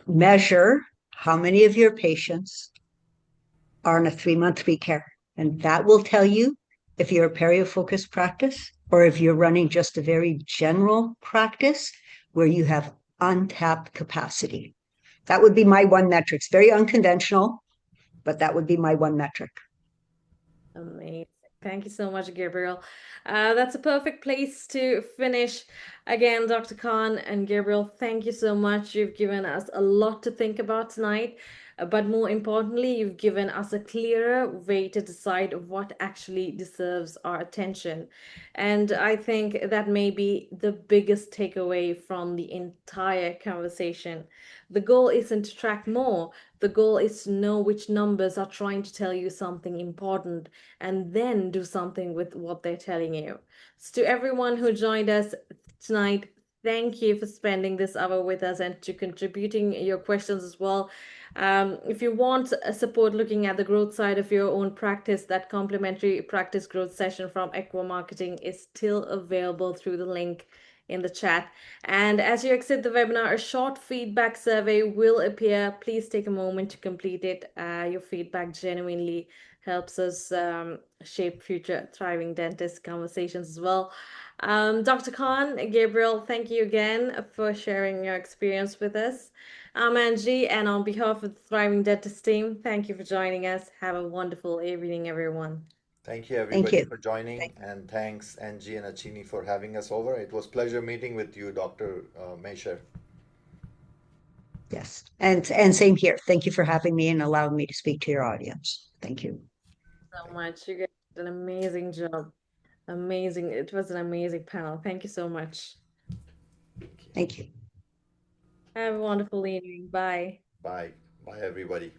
measure how many of your patients are in a 3-month recare. And that will tell you if you're a perio-focused practice or if you're running just a very general practice where you have untapped capacity. That would be my one metric. It's very unconventional, but that would be my one metric. Amazing. Thank you so much, Gabriel. That's a perfect place to finish. Again, Dr. Khan and Gabriel, thank you so much. You've given us a lot to think about tonight, but more importantly, you've given us a clearer way to decide what actually deserves our attention. And I think that may be the biggest takeaway from the entire conversation. The goal isn't to track more. The goal is to know which numbers are trying to tell you something important and then do something with what they're telling you. So, to everyone who joined us tonight, thank you for spending this hour with us and to contributing your questions as well. If you want support looking at the growth side of your own practice, that complimentary practice growth session from Equa Marketing is still available through the link in the chat. And as you exit the webinar, a short feedback survey will appear. Please take a moment to complete it. Your feedback genuinely helps us shape future thriving dentist conversations as well. Dr. Khan, Gabriel, thank you again for sharing your experience with us. I'm Angie, and on behalf of the Thriving Dentist team, thank you for joining us. Have a wonderful evening, everyone. Thank you, Thank everybody, you. for joining, and thanks, Angie and Achini, for having us over. It was pleasure meeting with you, Dr. Mesher. Yes. And same here. Thank you for having me and allowing me to speak to your audience. Thank you. So much. You guys did an amazing job. Amazing. It was an amazing panel. Thank you so much. Thank you. Have a wonderful evening. Bye. Bye. Bye, everybody.